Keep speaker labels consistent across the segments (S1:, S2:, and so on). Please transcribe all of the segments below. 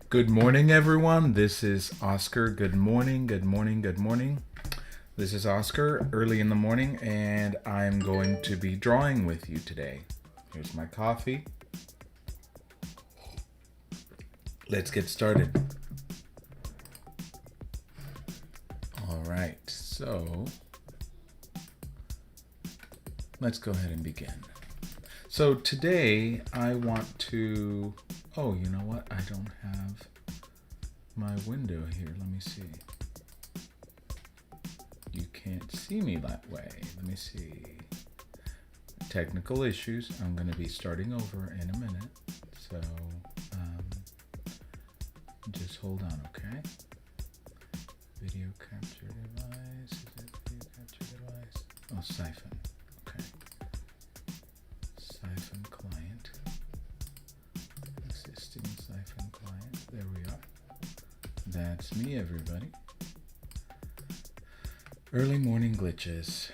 S1: Good morning, everyone. This is Oscar. Good morning, good morning, good morning. This is Oscar early in the morning, and I'm going to be drawing with you today. Here's my coffee. Let's get started. All right, so let's go ahead and begin. So today I want to, oh, you know what? I don't have my window here. Let me see. You can't see me that way. Let me see. Technical issues. I'm going to be starting over in a minute. So just hold on, okay? Video capture device. Is it video capture device? Oh, Siphon. Okay. Siphon client. Existing Siphon client. There we are. That's me, everybody. Early morning glitches.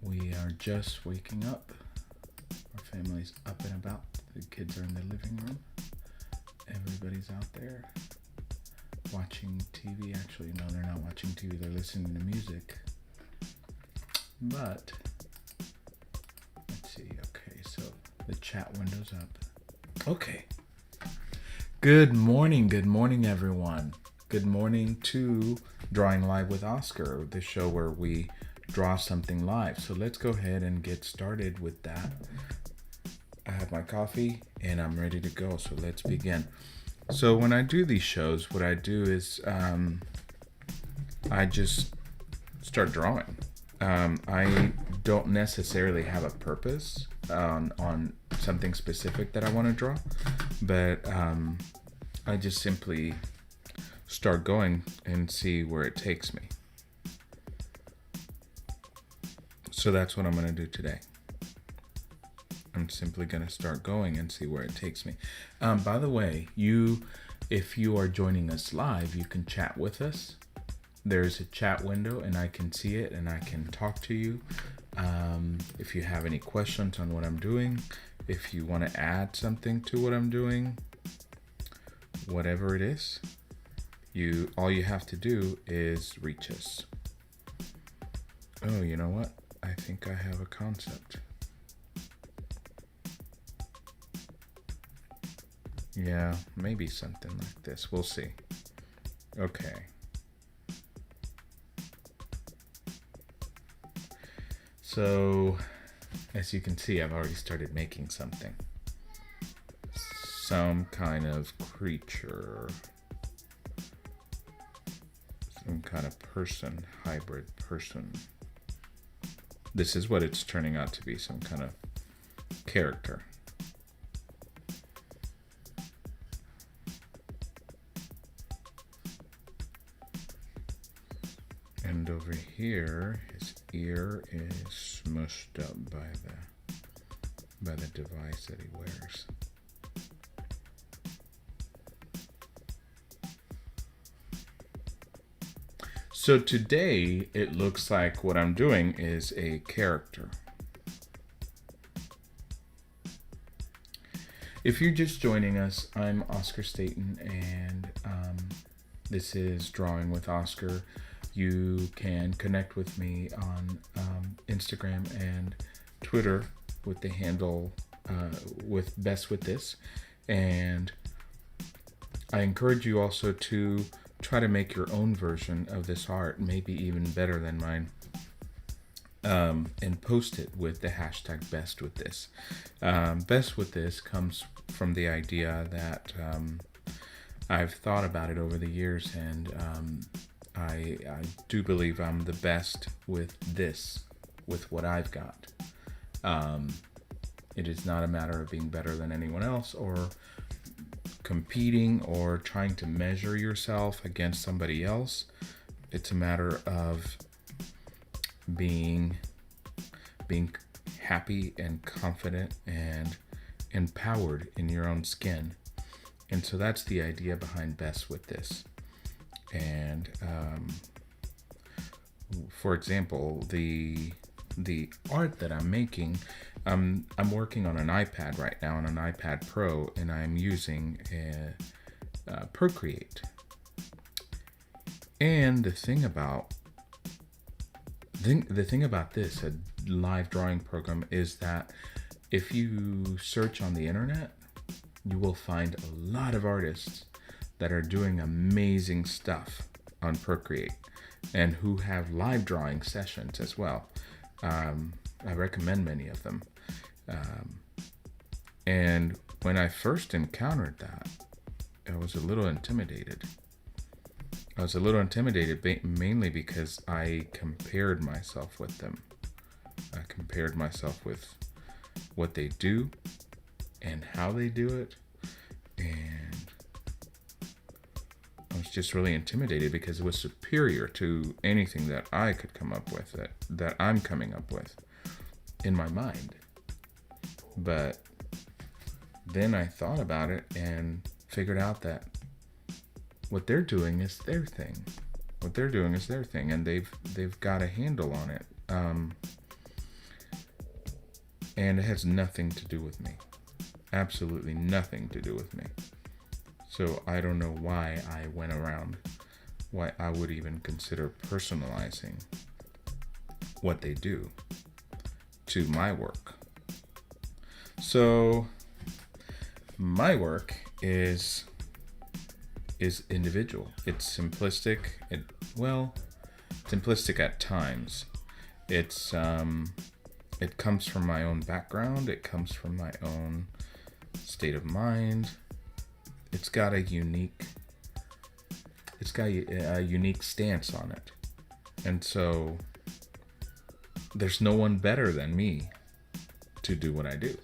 S1: We are just waking up. Our family's up and about. The kids are in the living room. Everybody's out there watching TV. Actually, no, they're not watching TV. They're listening to music. But, let's see. Okay, so the chat window's up. Okay. Good morning, everyone. Good morning to Drawing Live with Oscar, the show where we draw something live. So let's go ahead and get started with that. I have my coffee and I'm ready to go. So let's begin. So when I do these shows, what I do is I just start drawing. I don't necessarily have a purpose on something specific that I want to draw, but I just simply start going and see where it takes me. So that's what I'm going to do today. I'm simply going to start going and see where it takes me. By the way, if you are joining us live, you can chat with us. There's a chat window and I can see it and I can talk to you. If you have any questions on what I'm doing, if you want to add something to what I'm doing, whatever it is, all you have to do is reach us. Oh, you know what? I think I have a concept. Yeah, maybe something like this. We'll see. Okay. So, as you can see, I've already started making something. Some kind of creature. Some kind of person, hybrid person. This is what it's turning out to be, some kind of character. And over here, his ear is smushed up by the device that he wears. So today, it looks like what I'm doing is a character. If you're just joining us, I'm Oscar Staten, and this is Drawing with Oscar. You can connect with me on Instagram and Twitter with the handle with Best With This. And I encourage you also to try to make your own version of this art, maybe even better than mine, and post it with the hashtag Best With This. Best With This comes from the idea that I've thought about it over the years, and I do believe I'm the best with this, with what I've got. It is not a matter of being better than anyone else or competing or trying to measure yourself against somebody else. It's a matter of being happy and confident and empowered in your own skin. And so that's the idea behind Best With This. And for example, the art that I'm making I'm working on an iPad right now, on an iPad Pro, and I'm using Procreate. And the thing about this, a live drawing program, is that if you search on the internet, you will find a lot of artists that are doing amazing stuff on Procreate and who have live drawing sessions as well. I recommend many of them. And when I first encountered that, I was a little intimidated. Mainly because I compared myself with them. I compared myself with what they do and how they do it. And I was just really intimidated because it was superior to anything that I could come up with, that I'm coming up with in my mind. But then I thought about it and figured out that what they're doing is their thing. And they've got a handle on it. And it has nothing to do with me. Absolutely nothing to do with me. So I don't know why I would even consider personalizing what they do to my work. So my work is individual. It's simplistic. Simplistic at times. It comes from my own background. It comes from my own state of mind. It's got a unique stance on it. And so there's no one better than me to do what I do.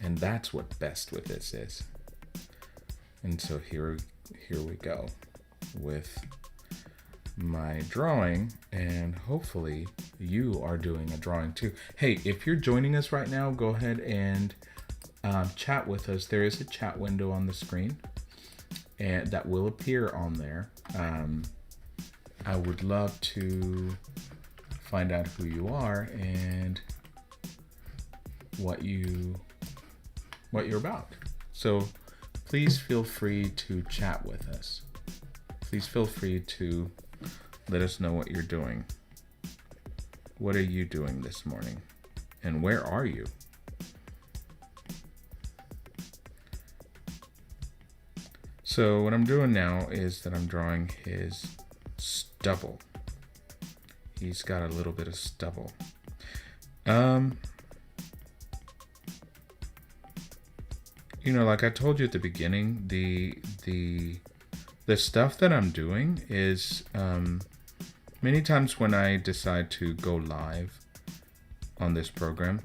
S1: And that's what best with this is. And so here we go with my drawing, and hopefully you are doing a drawing too. Hey, if you're joining us right now, go ahead and chat with us. There is a chat window on the screen, and that will appear on there. I would love to find out who you are and what you're about. So please feel free to chat with us. Please feel free to let us know what you're doing. What are you doing this morning? And where are you? So what I'm doing now is that I'm drawing his stubble. He's got a little bit of stubble. Like I told you at the beginning, the stuff that I'm doing is many times when I decide to go live on this program,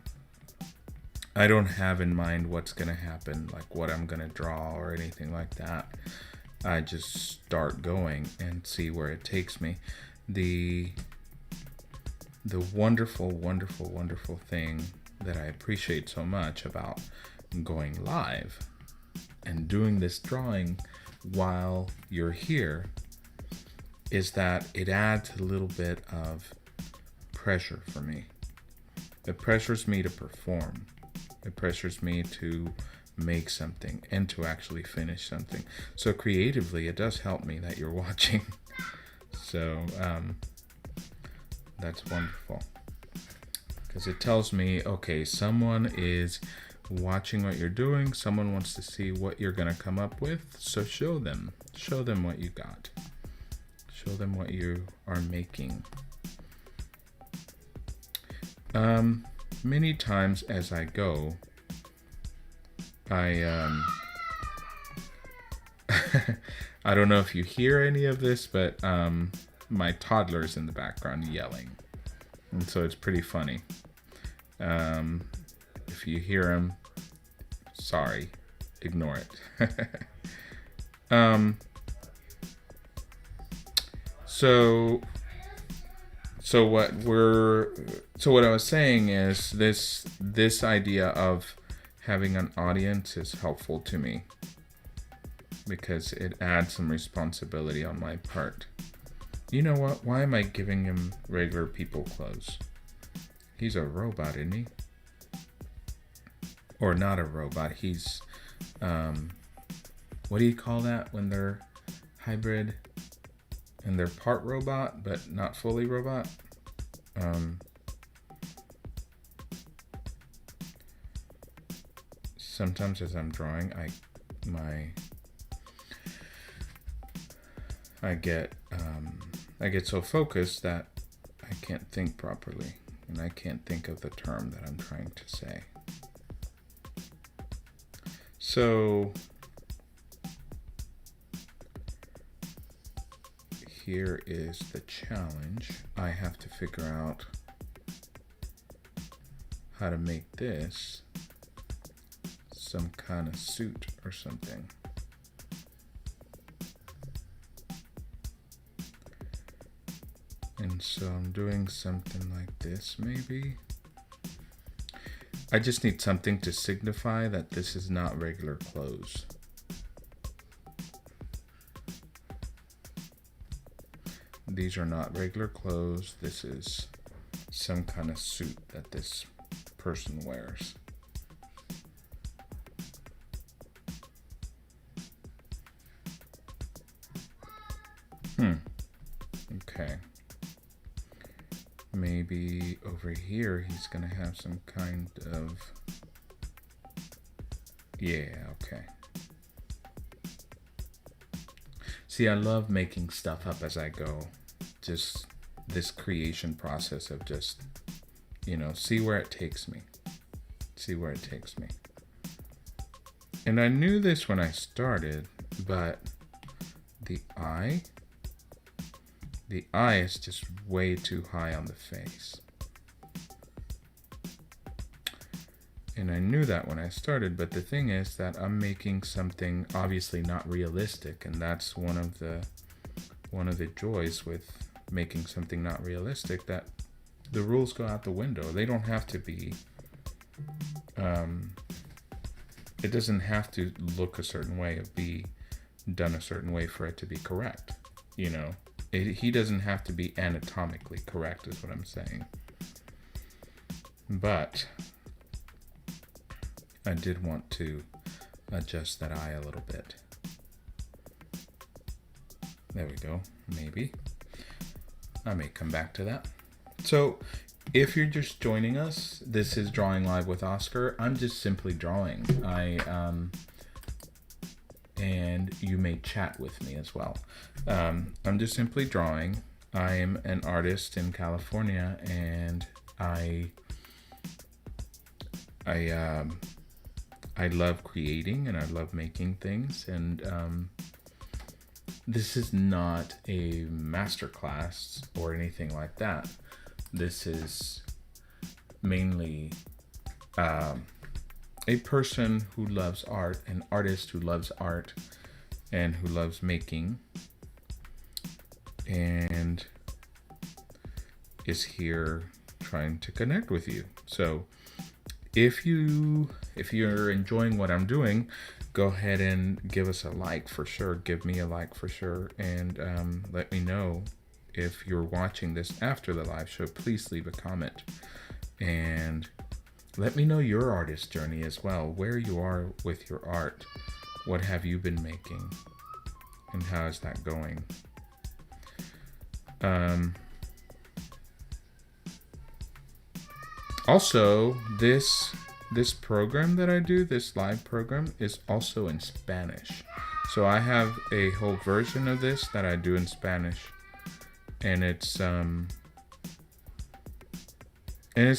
S1: I don't have in mind what's going to happen, like what I'm going to draw or anything like that. I just start going and see where it takes me. The wonderful, wonderful, wonderful thing that I appreciate so much about going live and doing this drawing while you're here is that it adds a little bit of pressure for me. It pressures me to perform. It pressures me to make something and to actually finish something. So creatively, it does help me that you're watching. So that's wonderful, because it tells me, okay, someone is watching what you're doing. Someone wants to see what you're going to come up with. So show them what you got. Show them what you are making. Many times as I go, I don't know if you hear any of this, but my toddler's in the background yelling, and so it's pretty funny. If you hear him, sorry, ignore it. So what I was saying is this idea of having an audience is helpful to me because it adds some responsibility on my part. You know what? Why am I giving him regular people clothes? He's a robot, isn't he? Or not a robot. He's, what do you call that when they're hybrid and they're part robot but not fully robot? Sometimes as I'm drawing, I get so focused that I can't think properly, and I can't think of the term that I'm trying to say. So here is the challenge. I have to figure out how to make this some kind of suit or something. And so I'm doing something like this, maybe. I just need something to signify that this is not regular clothes. These are not regular clothes. This is some kind of suit that this person wears. Okay. Maybe over here he's gonna have some kind of, yeah, okay. See, I love making stuff up as I go. Just this creation process of just, you know, see where it takes me. See where it takes me. And I knew this when I started, but the eye is just way too high on the face. And I knew that when I started, but the thing is that I'm making something obviously not realistic, and that's one of the joys with making something not realistic, that the rules go out the window. They don't have to be, it doesn't have to look a certain way or be done a certain way for it to be correct, you know? He doesn't have to be anatomically correct is what I'm saying. But I did want to adjust that eye a little bit. There we go, maybe. I may come back to that. So if you're just joining us, this is Drawing Live with Oscar. I'm just simply drawing. And you may chat with me as well. I'm just simply drawing. I'm an artist in California, and I love creating and I love making things. And this is not a masterclass or anything like that. This is mainly a person who loves art, an artist who loves art and who loves making, and is here trying to connect with you. So if you're enjoying what I'm doing, go ahead and give us a like for sure. Give me a like for sure, and let me know if you're watching this after the live show. Please leave a comment and let me know your artist journey as well, where you are with your art. What have you been making? And how is that going? Also, this program that I do, this live program, is also in Spanish. So I have a whole version of this that I do in Spanish. And it's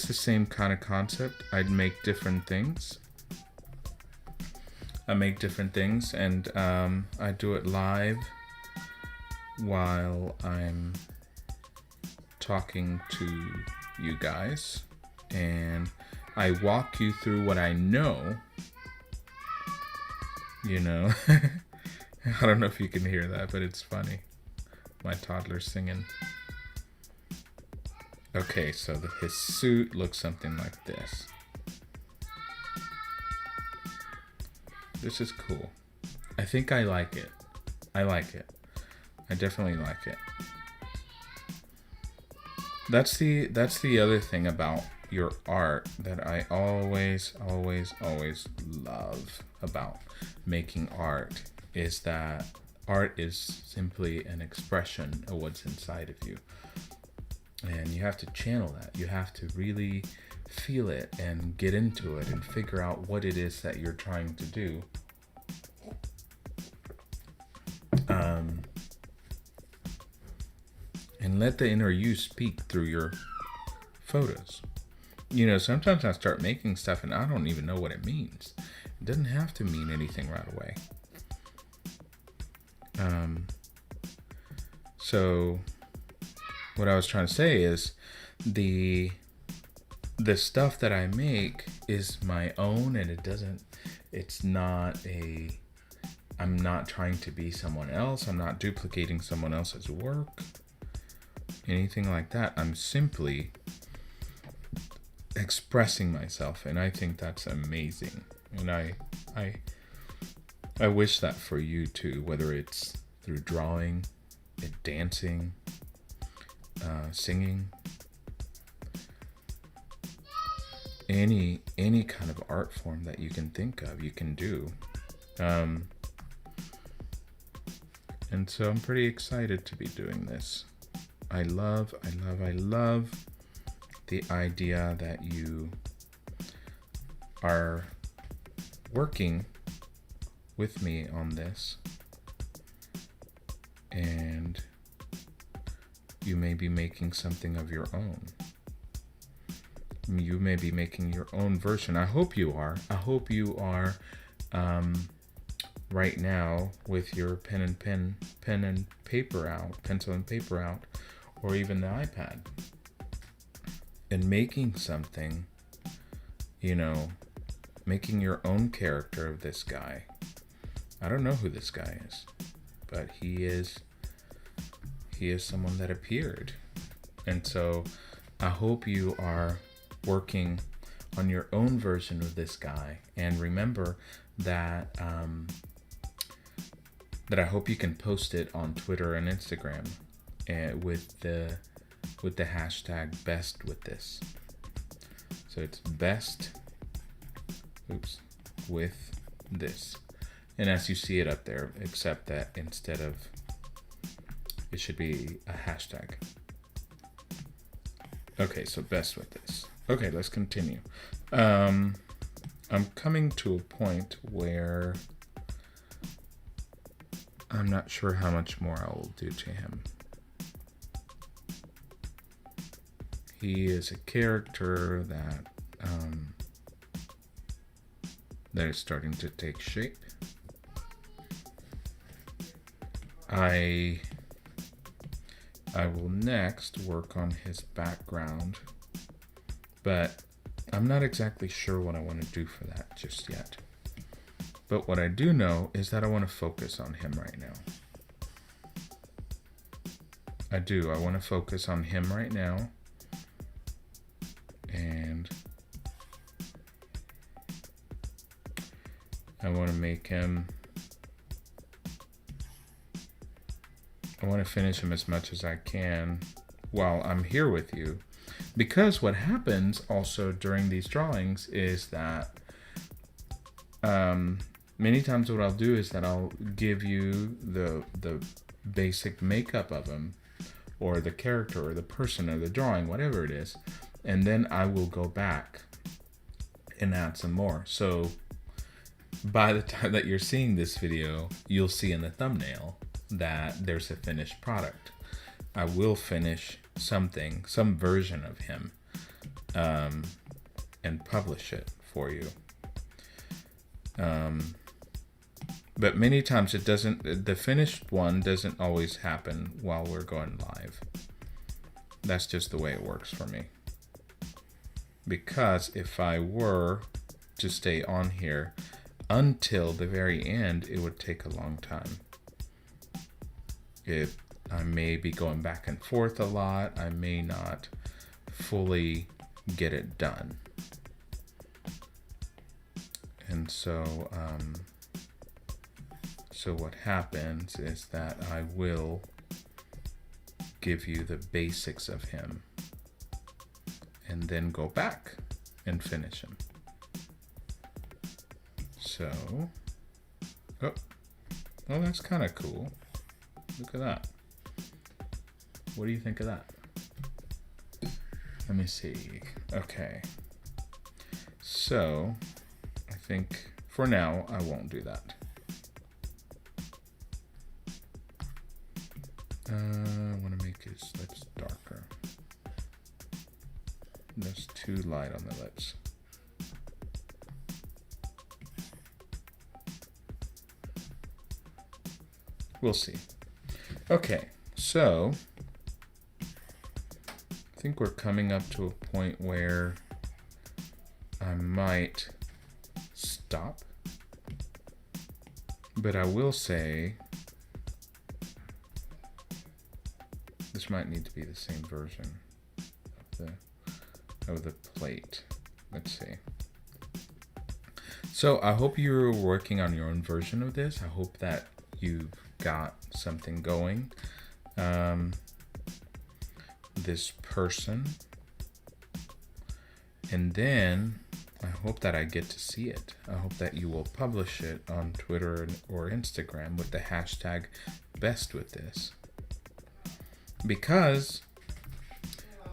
S1: the same kind of concept. I'd make different things. I make different things, and I do it live while I'm talking to you guys, and I walk you through what I know. You know, I don't know if you can hear that, but it's funny. My toddler's singing. Okay, so his suit looks something like this. This is cool. I think I like it. I like it. I definitely like it. That's the other thing about, your art that I always love about making art is that art is simply an expression of what's inside of you. And you have to channel that. You have to really feel it and get into it and figure out what it is that you're trying to do. And let the inner you speak through your photos. You know, sometimes I start making stuff and I don't even know what it means. It doesn't have to mean anything right away. So what I was trying to say is the stuff that I make is my own, and I'm not trying to be someone else. I'm not duplicating someone else's work, anything like that. I'm simply expressing myself, and I think that's amazing. And I wish that for you too, whether it's through drawing, dancing, singing, any kind of art form that you can think of, you can do. And so I'm pretty excited to be doing this. I love the idea that you are working with me on this, and you may be making something of your own. You may be making your own version. I hope you are. I hope you are right now with your pencil and paper out, or even the iPad, and making something, making your own character of this guy. I don't know who this guy is, but he is someone that appeared. And so I hope you are working on your own version of this guy. And remember that I hope you can post it on Twitter and Instagram with the hashtag best with this. So it's best with this. And as you see it up there, except that instead of, it should be a hashtag. Okay, so best with this. Okay, let's continue. I'm coming to a point where I'm not sure how much more I will do to him. He is a character that is starting to take shape. I will next work on his background, but I'm not exactly sure what I want to do for that just yet. But what I do know is that I want to focus on him right now. I do. I want to focus on him right now. And I want to make him, I want to finish him as much as I can while I'm here with you. Because what happens also during these drawings is that many times what I'll do is that I'll give you the basic makeup of him, or the character, or the person, or the drawing, whatever it is, and then I will go back and add some more. So by the time that you're seeing this video, you'll see in the thumbnail that there's a finished product. I will finish something, some version of him, and publish it for you. But many times the finished one doesn't always happen while we're going live. That's just the way it works for me. Because if I were to stay on here until the very end, it would take a long time. I may be going back and forth a lot. I may not fully get it done. And so what happens is that I will give you the basics of him. and then go back and finish them. So, oh, that's kind of cool. Look at that. What do you think of that? Let me see. Okay. So, I think for now, I won't do that. I want to make this lips darker. That's too light on the lips. We'll see. Okay, so I think we're coming up to a point where I might stop. But I will say this might need to be the same version of the plate. Let's see. So I hope you're working on your own version of this. I hope that you've got something going. This person. And then I hope that I get to see it. I hope that you will publish it on Twitter or Instagram with the hashtag #bestwiththis. Because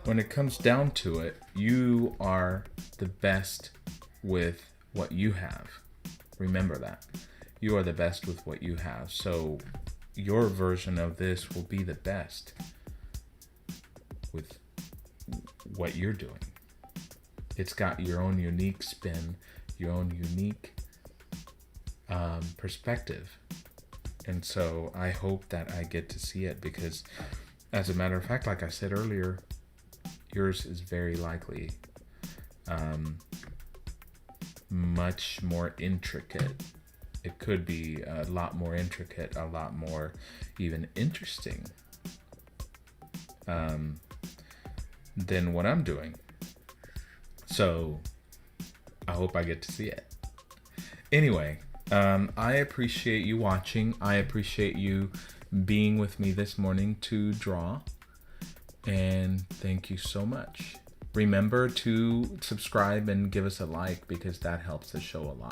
S1: when it comes down to it, you are the best with what you have. Remember that. You are the best with what you have. So your version of this will be the best with what you're doing. It's got your own unique spin, your own unique perspective. And so I hope that I get to see it because, as a matter of fact, like I said earlier, yours is very likely much more intricate. It could be a lot more intricate, a lot more even interesting than what I'm doing. So I hope I get to see it. Anyway, I appreciate you watching. I appreciate you being with me this morning to draw. And thank you so much. Remember to subscribe and give us a like because that helps the show a lot.